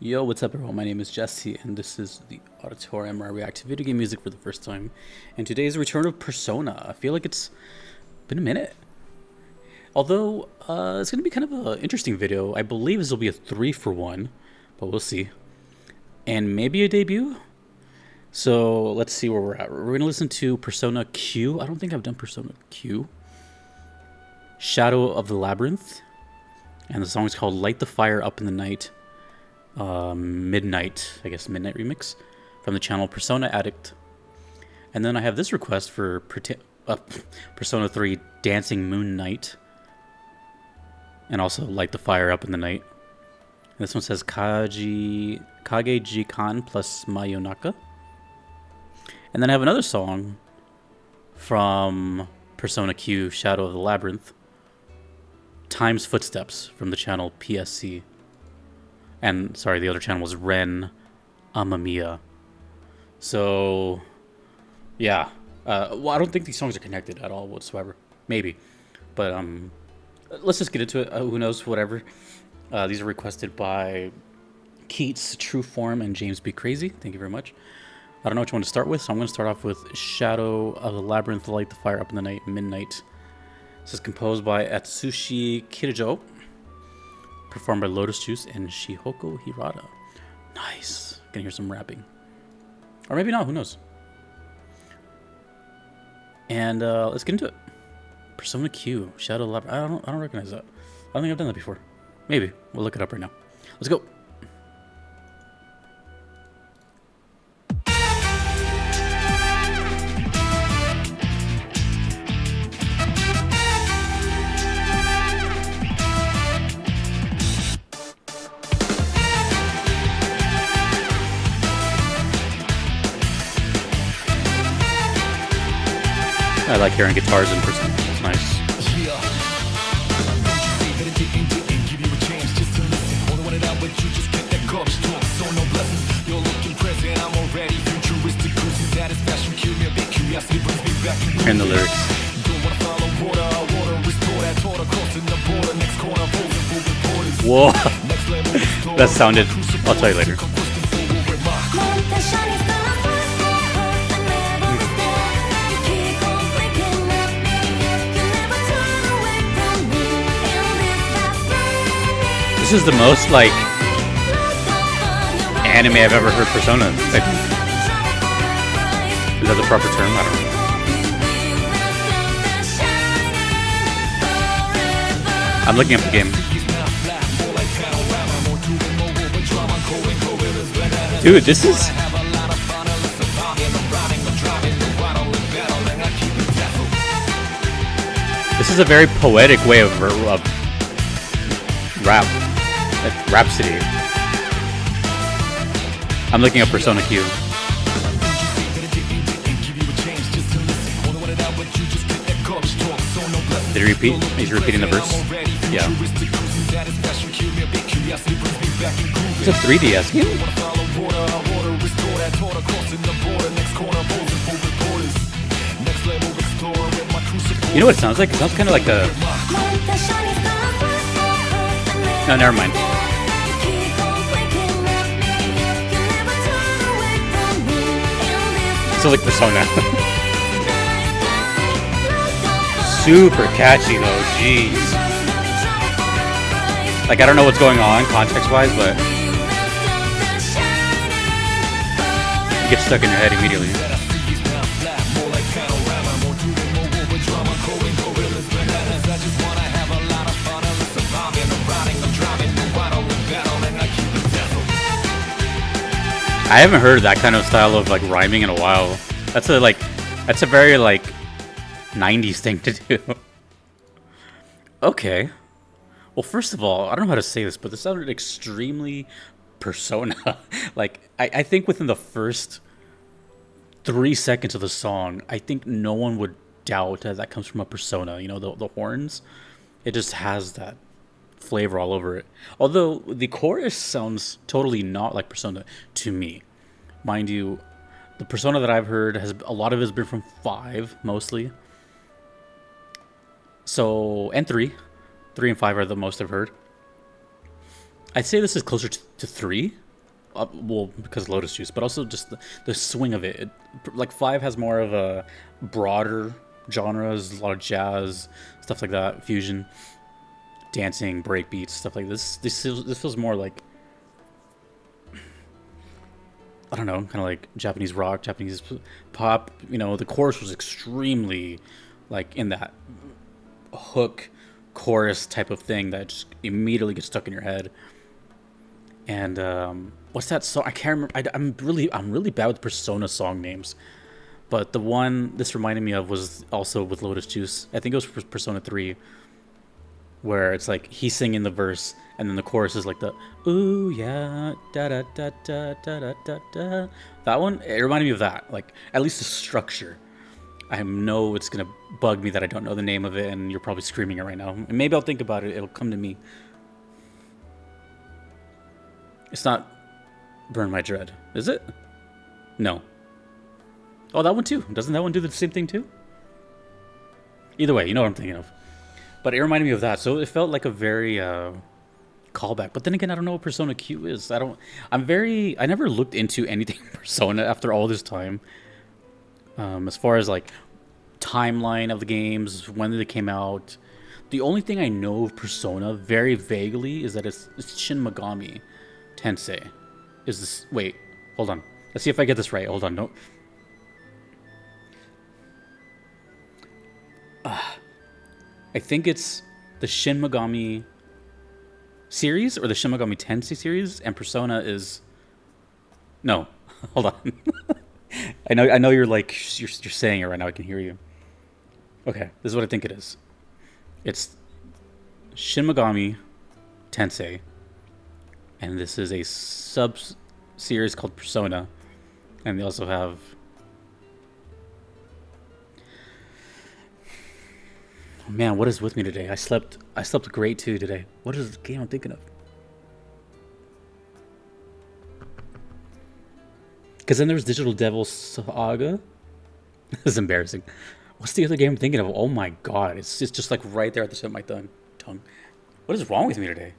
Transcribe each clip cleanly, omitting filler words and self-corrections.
Yo, what's up everyone? My name is Jesse and this is the Auditorium where I react to video game music for the first time. And today's return of Persona. I feel like it's been a minute. Although, it's going to be kind of an interesting video. I believe this will be a 3-for-1, but we'll see. And maybe a debut? So, let's see where we're at. We're going to listen to Persona Q. I don't think I've done Persona Q. Shadow of the Labyrinth. And the song is called Light the Fire Up in the Night. Midnight remix from the channel Persona Addict. And then I have this request for Persona 3 Dancing Moon Night, and also Light the Fire Up in the Night. And this one says Kageji Kan plus Mayonaka. And then I have another song from Persona Q Shadow of the Labyrinth, Time's Footsteps, from the channel PSC. And, sorry, the other channel was Ren Amamiya. So, yeah. Well, I don't think these songs are connected at all whatsoever. Maybe. But, let's just get into it. Who knows, whatever. These are requested by Keats, True Form, and James B. Crazy. Thank you very much. I don't know which one to start with, so I'm going to start off with Shadow of the Labyrinth, Light the Fire Up in the Night, Midnight. This is composed by Atsushi Kirijo, performed by Lotus Juice and Shihoko Hirata. Nice. Gonna hear some rapping. Or maybe not, who knows. And let's get into it. Persona Q, Shadow Lab. I don't recognize that. I don't think I've done that before. Maybe. We'll look it up right now. Let's go. I like hearing guitars in person. It's nice. And the lyrics. Whoa. That sounded... I'll tell you later. This is the most, like, anime I've ever heard Persona, I think. Is that the proper term? I don't know. I'm looking up the game. Dude, this is... This is a very poetic way of rap. Rhapsody. I'm looking up Persona Q. Did he repeat? He's repeating the verse? Yeah. It's a 3DS game? You know what it sounds like? It sounds kind of like a... No, never mind. So like Persona. Super catchy though, jeez. Like I don't know what's going on context-wise, but it gets stuck in your head immediately. I haven't heard that kind of style of like rhyming in a while. That's a very like 90s thing to do. Okay. Well, first of all, I don't know how to say this, but this sounded extremely Persona. Like I think within the first 3 seconds of the song, I think no one would doubt that comes from a Persona. You know, the horns. It just has that flavor all over it. Although the chorus sounds totally not like Persona to me. Mind you, the Persona that I've heard has a lot of it has been from 5 mostly. So, and 3. 3 and 5 are the most I've heard. I'd say this is closer to 3 well, because Lotus Juice, but also just the swing of it. Like 5 has more of a broader genres, a lot of jazz, stuff like that, fusion, dancing, breakbeats, stuff like this. This feels more like, I don't know, kind of like Japanese rock, Japanese pop. You know, the chorus was extremely like in that hook chorus type of thing that just immediately gets stuck in your head. And what's that song? I can't remember. I'm really bad with Persona song names. But the one this reminded me of was also with Lotus Juice. I think it was Persona 3, where it's like he's singing the verse and then the chorus is like the ooh yeah da da da da da da da da. That one, it reminded me of that. Like at least the structure. I know it's gonna bug me that I don't know the name of it, and you're probably screaming it right now. And maybe I'll think about it. It'll come to me. It's not Burn My Dread, is it? No. Oh, that one too. Doesn't that one do the same thing too? Either way, you know what I'm thinking of. But it reminded me of that, so it felt like a very callback. But then again, I don't know what Persona Q is. I never looked into anything Persona after all this time. As far as like timeline of the games, when they came out. The only thing I know of Persona very vaguely is that it's Shin Megami Tensei. Is this... Wait, hold on. Let's see if I get this right. Hold on. No. I think it's the Shin Megami series or the Shin Megami Tensei series, and Persona is... No. Hold on. I know you're like... You're saying it right now. I can hear you. Okay. This is what I think it is. It's Shin Megami Tensei, and this is a sub-series called Persona, and they also have... Oh man, what is with me today? I slept great too today. What is the game I'm thinking of? Because then there's Digital Devil Saga. This is embarrassing. What's the other game I'm thinking of? Oh my god, it's just like right there at the tip of my tongue. What is wrong with me today?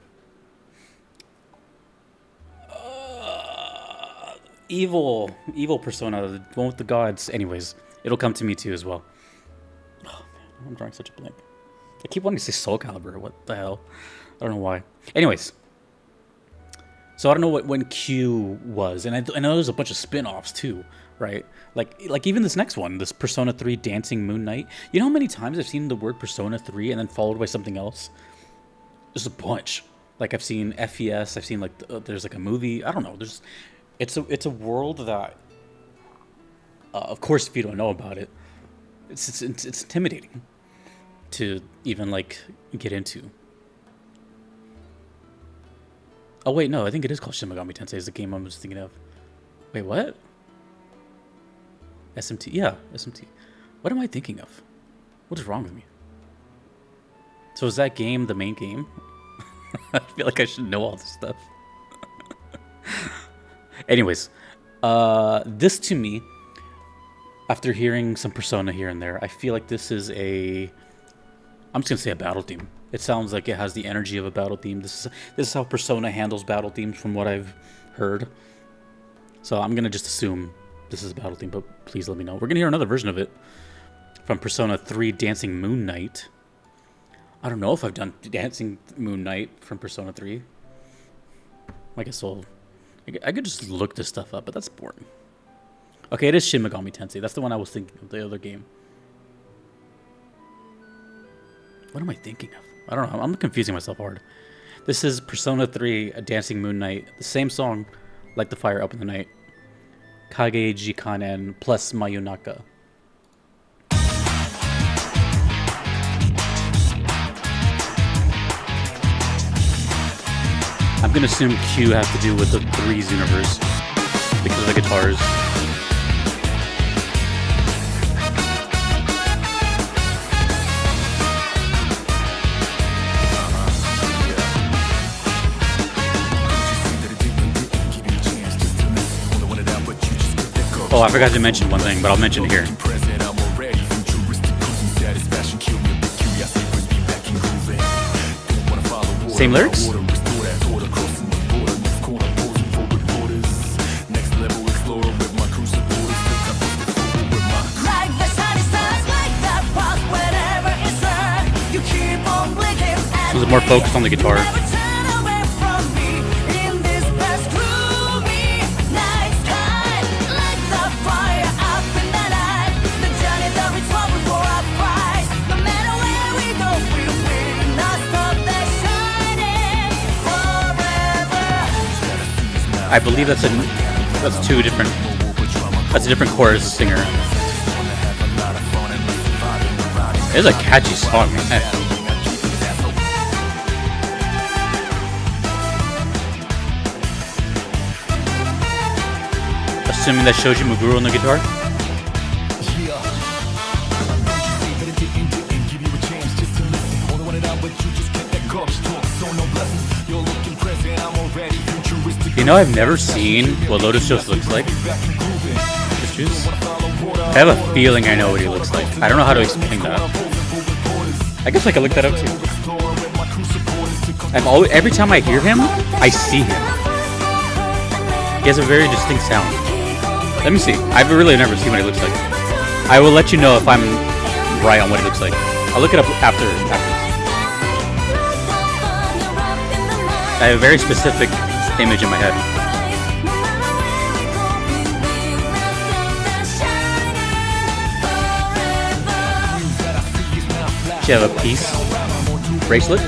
Evil Persona, the one with the gods. Anyways, it'll come to me too as well. Oh man, I'm drawing such a blank. I keep wanting to say Soul Calibur. What the hell? I don't know why. Anyways, so I don't know when Q was, and I know there's a bunch of spin-offs too, right? Like even this next one, this Persona 3 Dancing Moon Knight. You know how many times I've seen the word Persona 3 and then followed by something else? There's a bunch. Like I've seen FES. I've seen like there's like a movie. I don't know. It's a world that, of course, if you don't know about it, it's intimidating to even like get into. Oh wait, no, I think it is called Shin Megami Tensei. Is the game I was thinking of? Wait, what? SMT? Yeah, SMT. What am I thinking of? What is wrong with me? So is that game the main game? I feel like I should know all this stuff. Anyways, this to me, after hearing some Persona here and there, I feel like this is I'm just gonna say a battle theme. It sounds like it has the energy of a battle theme. This is how Persona handles battle themes from what I've heard. So I'm gonna just assume this is a battle theme, but please let me know. We're gonna hear another version of it from Persona 3 Dancing Moon Knight. I don't know if I've done Dancing Moon Knight from Persona 3. I guess I could just look this stuff up, but that's boring. Okay, it is Shin Megami Tensei. That's the one I was thinking of, the other game. What am I thinking of? I don't know. I'm confusing myself hard. This is Persona 3 Dancing Moon Knight. The same song, Like the Fire Up in the Night. Kage Jikanen plus Mayunaka. I'm gonna assume Q has to do with the Threes universe because of the guitars. Oh, I forgot to mention one thing, but I'll mention it here. Same lyrics? was more focused on the guitar. I believe that's two different. That's a different chorus singer. It's a catchy song, man. Assuming that shows you Muguru on the guitar. You know, I've never seen what Lotus Juice looks like. Lotus Juice? I have a feeling I know what he looks like. I don't know how to explain that. I guess I could look that up too. Every time I hear him, I see him. He has a very distinct sound. Let me see. I've really never seen what he looks like. I will let you know if I'm right on what he looks like. I'll look it up after. I have a very specific image in my head. Does she have a piece bracelet?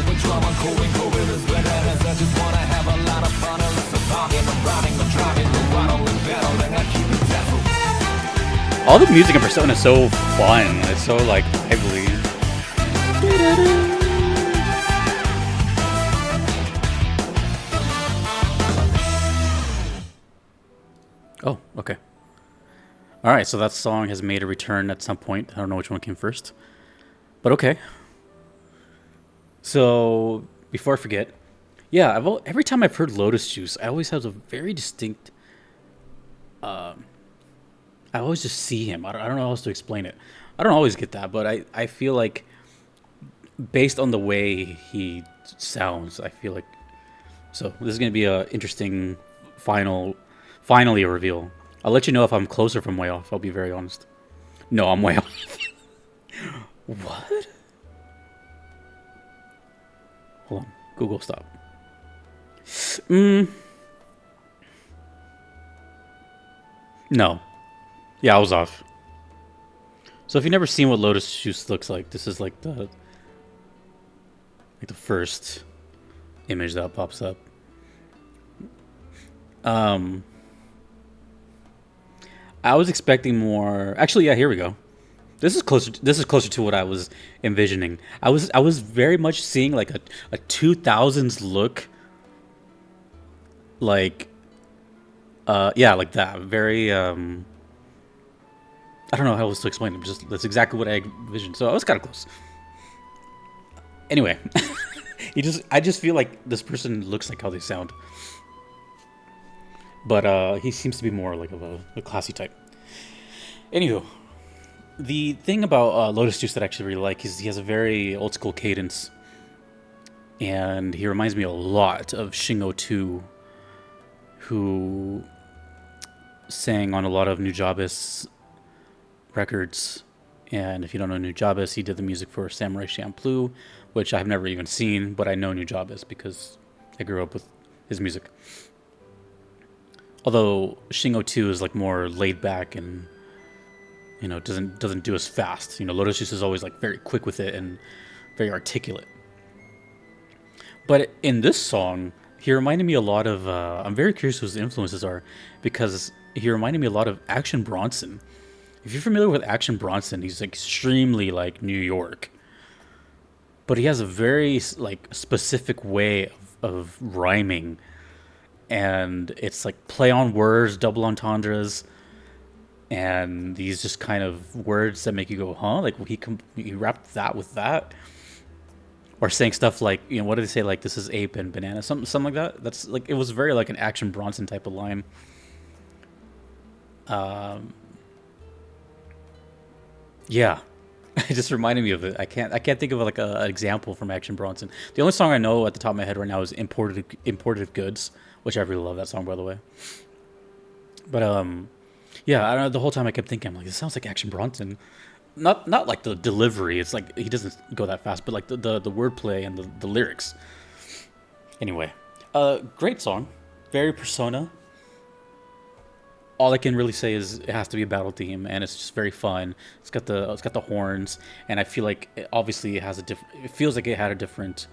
All the music in Persona is so fun. It's so like lively. Oh, okay. Alright, so that song has made a return at some point. I don't know which one came first. But okay. So, before I forget, yeah, every time I've heard Lotus Juice, I always have a very distinct... I always just see him. I don't know how else to explain it. I don't always get that, but I feel like, based on the way he sounds, I feel like... So, this is going to be an interesting finally a reveal. I'll let you know if I'm close or if I'm way off. I'll be very honest. No, I'm way off. What? Hold on. Google, stop. No. Yeah, I was off. So if you've never seen what Lotus Juice looks like, this is like the first image that pops up. I was expecting more. Actually, yeah, here we go. This is closer to what I was envisioning. I was very much seeing like a 2000s look. Like yeah, like that. Very I don't know how else to explain it. Just that's exactly what I envisioned. So I was kind of close. Anyway, I just feel like this person looks like how they sound. But he seems to be more like of a classy type. Anywho, the thing about Lotus Juice that I actually really like is he has a very old school cadence. And he reminds me a lot of Shingo 2, who sang on a lot of Nujabes records. And if you don't know Nujabes, he did the music for Samurai Champloo, which I've never even seen, but I know Nujabes because I grew up with his music. Although Shingo 2 is like more laid back and, you know, doesn't do as fast. You know, Lotus Juice is always like very quick with it and very articulate. But in this song, he reminded me a lot of. I'm very curious who his influences are, because he reminded me a lot of Action Bronson. If you're familiar with Action Bronson, he's extremely like New York, but he has a very like specific way of rhyming. And it's like play on words, double entendres, and these just kind of words that make you go, huh? Like he wrapped that with that, or saying stuff like, you know, what did they say? Like, this is ape and banana, something like that. That's like, it was very like an Action Bronson type of line. Yeah, it just reminded me of it. I can't think of like an example from Action Bronson. The only song I know at the top of my head right now is Imported Goods, which I really love that song, by the way. But yeah, I don't know, the whole time I kept thinking, I'm like, this sounds like Action Bronson. not like the delivery. It's like he doesn't go that fast, but like the wordplay and the lyrics. Anyway, great song, very Persona. All I can really say is it has to be a battle theme, and it's just very fun. It's got the horns, and I feel like obviously it has a different. It feels like it had a different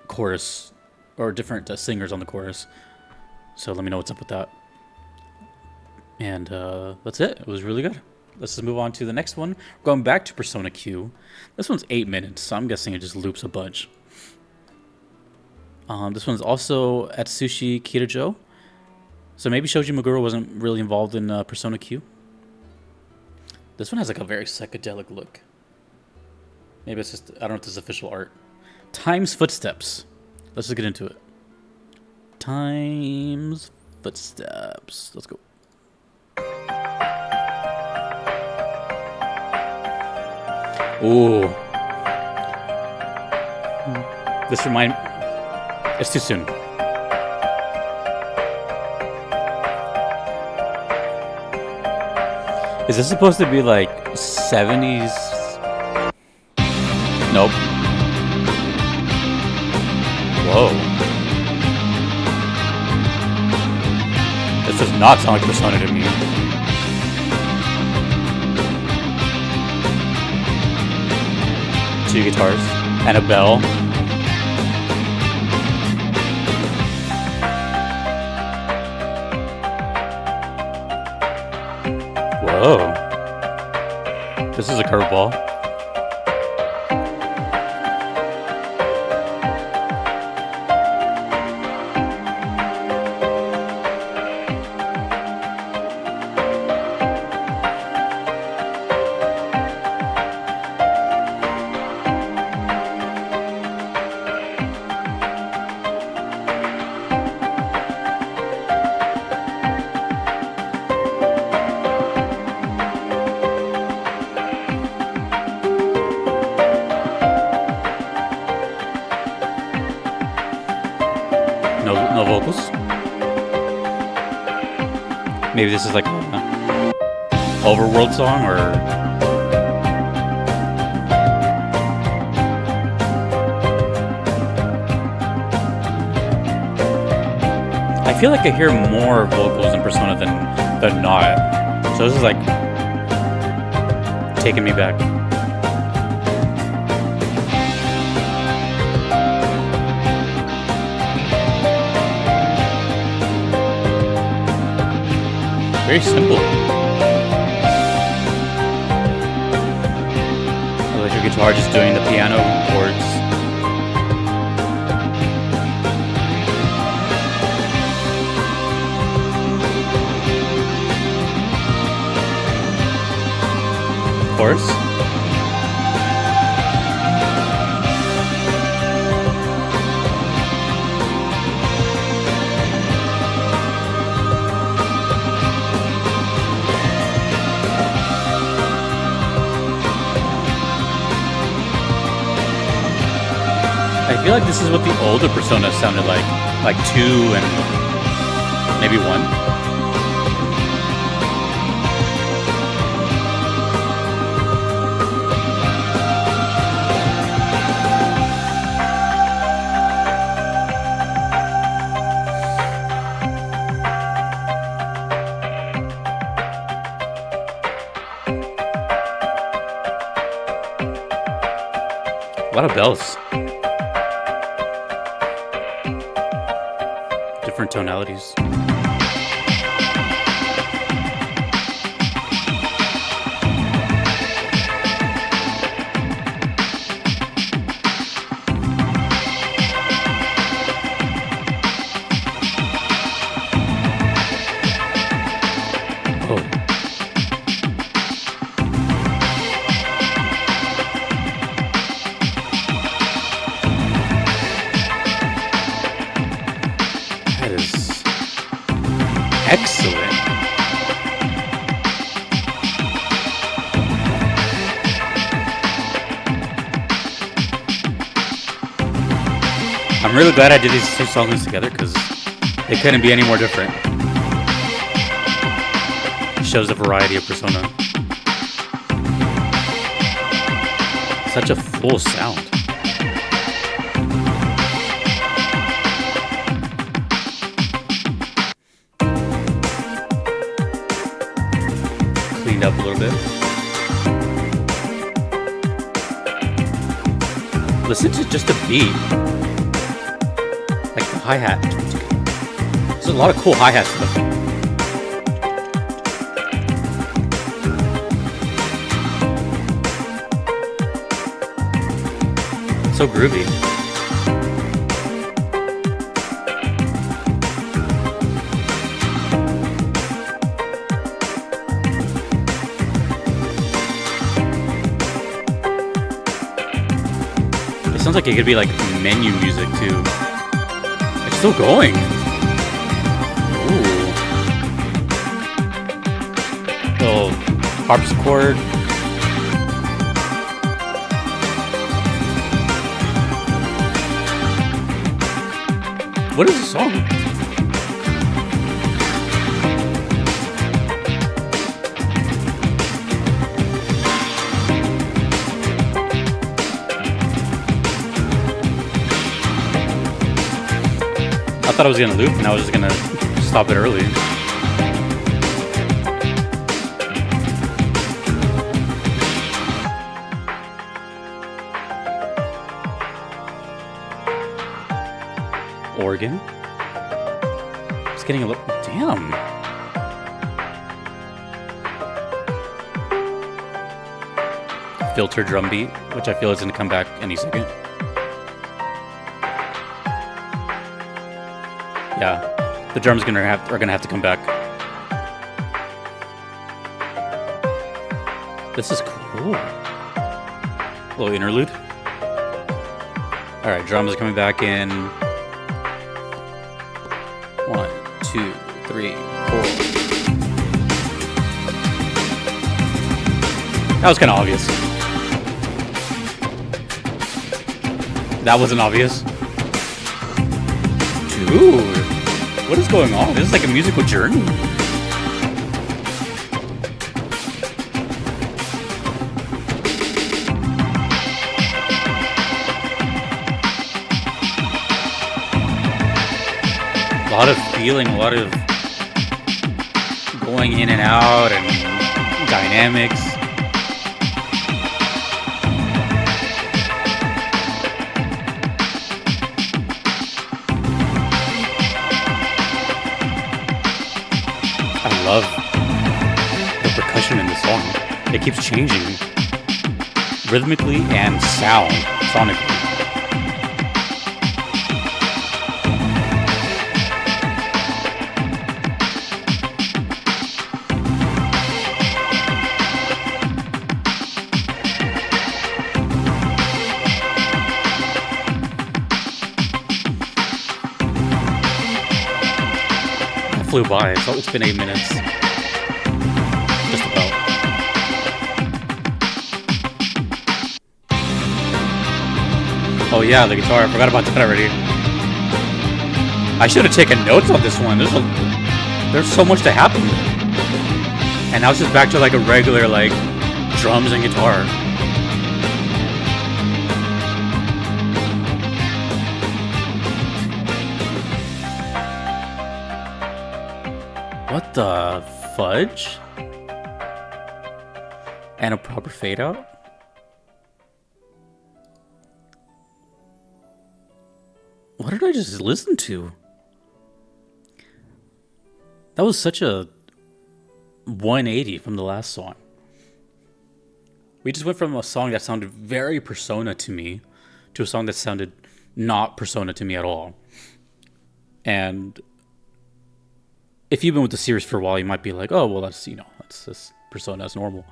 chorus or different singers on the chorus. So let me know what's up with that. And that's it. It was really good. Let's just move on to the next one. We're going back to Persona Q. This one's 8 minutes, so I'm guessing it just loops a bunch. This one's also Atsushi Kirajo. So maybe Shoji Meguro wasn't really involved in Persona Q. This one has like a very psychedelic look. Maybe it's just, I don't know if this is official art. Time's Footsteps. Let's just get into it. Time's Footsteps. Let's go. Ooh. This it's too soon. Is this supposed to be like 70s? Nope. Whoa. This does not sound like Persona to me. Two guitars and a bell. Whoa. This is a curveball. No vocals. Maybe this is like an overworld song, or I feel like I hear more vocals in Persona than not. So this is like taking me back. Very simple. Electric guitar just doing the piano chords. Chorus. I feel like this is what the older Persona sounded like 2 and maybe 1. A lot of bells. Different tonalities. Oh. That is excellent. I'm really glad I did these two songs together because they couldn't be any more different. It shows the variety of Persona. Such a full sound. Cleaned up a little bit. Listen to just the beat. Like the hi-hat. There's a lot of cool hi-hat stuff. So groovy. It sounds like it could be like menu music too. It's still going. Ooh. Little harpsichord. What is the song? I thought I was gonna loop and I was just gonna stop it early. Organ. It's getting a little. Damn. Filter drum beat, which I feel is gonna come back any second. Yeah, the drums are gonna have to come back. This is cool. A little interlude. All right, drums are coming back in. 1, 2, 3, 4. That was kind of obvious. That wasn't obvious. Dude, what is going on? This is like a musical journey. A lot of feeling, a lot of going in and out and dynamics. I love the percussion in this song. It keeps changing rhythmically and sonically. Flew by, so it's been 8 minutes. Just about. Oh yeah, the guitar, I forgot about that already. I should have taken notes on this one. There's so much to happen. And now it's just back to like a regular like drums and guitar. What the fudge? And a proper fade out? What did I just listen to? That was such a 180 from the last song. We just went from a song that sounded very Persona to me to a song that sounded not Persona to me at all. And if you've been with the series for a while, you might be like, oh, well, that's just Persona, that's normal.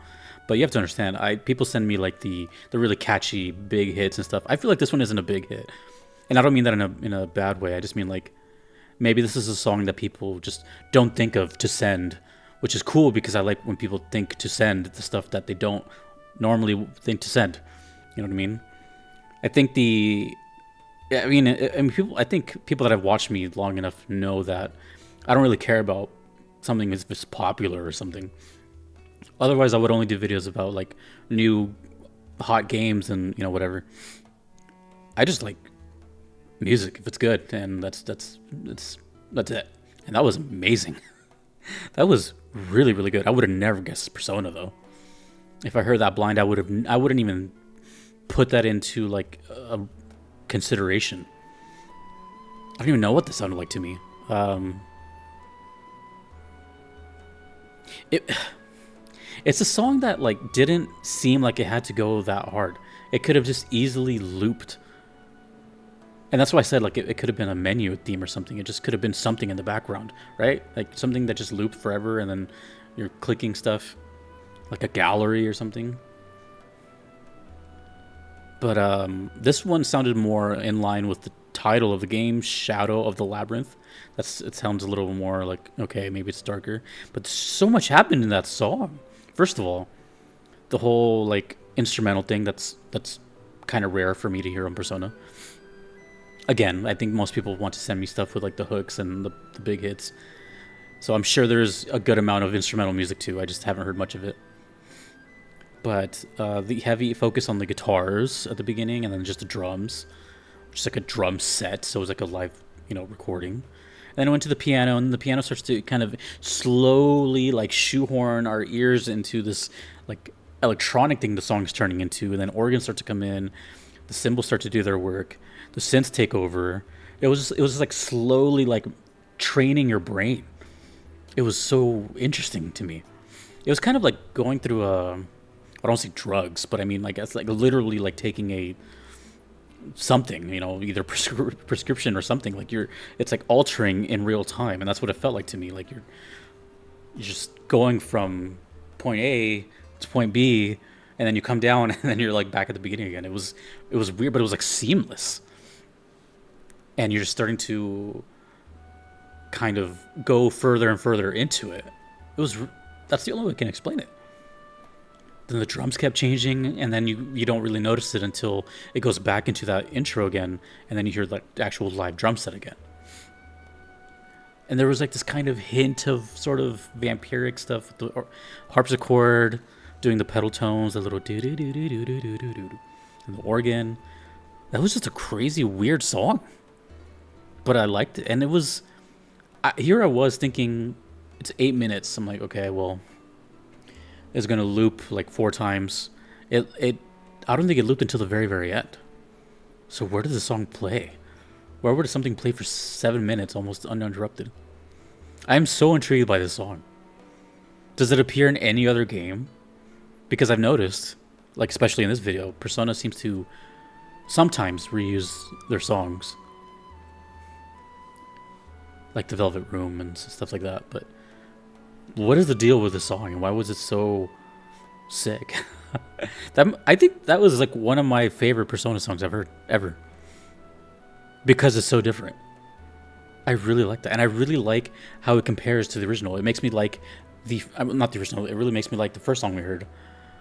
But you have to understand, people send me like the really catchy big hits and stuff. I feel like this one isn't a big hit. And I don't mean that in a bad way. I just mean like, maybe this is a song that people just don't think of to send, which is cool because I like when people think to send the stuff that they don't normally think to send. You know what I mean? I think I think people that have watched me long enough know that I don't really care about something if it's popular or something. Otherwise, I would only do videos about like new hot games and whatever. I just like music if it's good, and that's it. And that was amazing. That was really really good. I would have never guessed Persona though. If I heard that blind, I wouldn't even put that into like a consideration. I don't even know what this sounded like to me. It it's a song that like didn't seem like it had to go that hard. It could have just easily looped. And that's why I said like it could have been a menu theme or something. It just could have been something in the background, right? Like something that just looped forever and then you're clicking stuff, like a gallery or something. But this one sounded more in line with the title of the game, Shadow of the Labyrinth. It sounds a little more like, okay, maybe it's darker. But so much happened in that song. First of all, the whole like instrumental thing that's kind of rare for me to hear on Persona. Again, I think most people want to send me stuff with like the hooks and the big hits. So I'm sure there's a good amount of instrumental music too. I just haven't heard much of it. But the heavy focus on the guitars at the beginning and then just the drums, just like a drum set. So it was like a live, recording. And then it went to the piano, and the piano starts to kind of slowly like shoehorn our ears into this like electronic thing the song's turning into. And then organs start to come in, the cymbals start to do their work, the synths take over. It was just like slowly like training your brain. It was so interesting to me. It was kind of like going through I don't say drugs, but I mean like it's like literally like taking a something, either prescription or something. Like it's like altering in real time, and that's what it felt like to me. Like you're just going from point A to point B, and then you come down, and then you're like back at the beginning again. It was weird, but it was like seamless, and you're just starting to kind of go further and further into it. That's the only way I can explain it. Then the drums kept changing, and then you don't really notice it until it goes back into that intro again, and then you hear like the actual live drum set again. And there was like this kind of hint of sort of vampiric stuff with the harpsichord doing the pedal tones, the little do do do do do do do do do, and the organ. That was just a crazy weird song, but I liked it, and it was. Here I was thinking, it's 8 minutes. I'm like, okay, well, it's gonna loop like 4 times. I don't think it looped until the very, very end. So where did the song play? Where would something play for 7 minutes, almost uninterrupted? I am so intrigued by this song. Does it appear in any other game? Because I've noticed, like especially in this video, Persona seems to sometimes reuse their songs, like the Velvet Room and stuff like that. But what is the deal with the song, and why was it so sick? I think that was like one of my favorite Persona songs I've heard ever, because it's so different. I really like that, and I really like how it compares to the original. It makes me like not the original. It really makes me like the first song we heard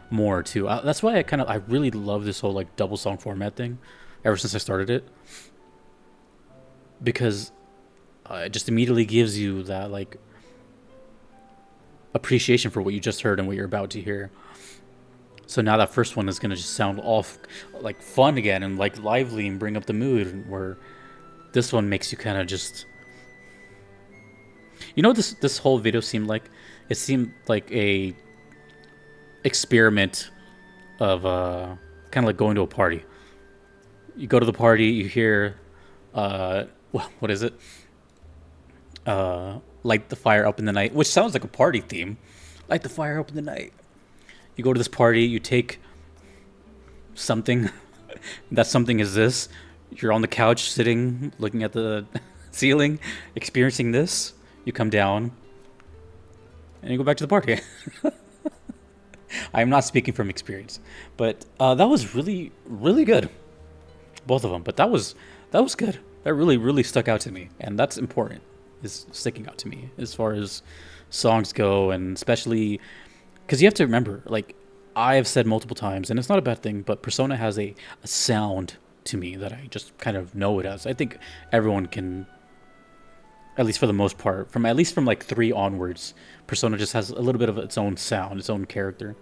more too. That's why I really love this whole like double song format thing ever since I started it, because it just immediately gives you that like appreciation for what you just heard and what you're about to hear. So now that first one is gonna just sound all like fun again and like lively and bring up the mood, where this one makes you kind of just, this whole video seemed like? It seemed like a experiment of kind of like going to a party. You go to the party, you hear what is it? Light the fire up in the night, which sounds like a party theme. Light the fire up in the night. You go to this party, you take something. That something is this. You're on the couch sitting, looking at the ceiling, experiencing this. You come down, and you go back to the party. I am not speaking from experience, but that was really, really good. Both of them, but that was good. That really, really stuck out to me, and that's important. Is sticking out to me as far as songs go, and especially because you have to remember, like I have said multiple times, and it's not a bad thing, but Persona has a sound to me that I just kind of know it as. I think everyone can, at least for the most part, from like 3 onwards, Persona just has a little bit of its own sound, its own character.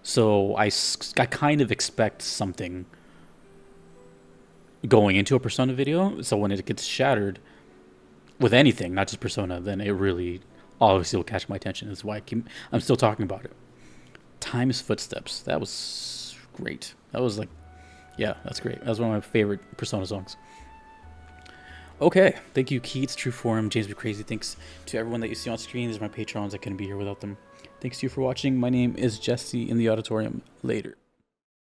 So I kind of expect something going into a Persona video. So when it gets shattered with anything, not just Persona, then it really obviously will catch my attention. That's why I'm still talking about it. Time's Footsteps. That was great. That was like, yeah, that's great. That was one of my favorite Persona songs. Okay, thank you, Keats, True Form, James Be Crazy. Thanks to everyone that you see on screen. These are my patrons. I couldn't be here without them. Thanks to you for watching. My name is Jesse in the auditorium. Later.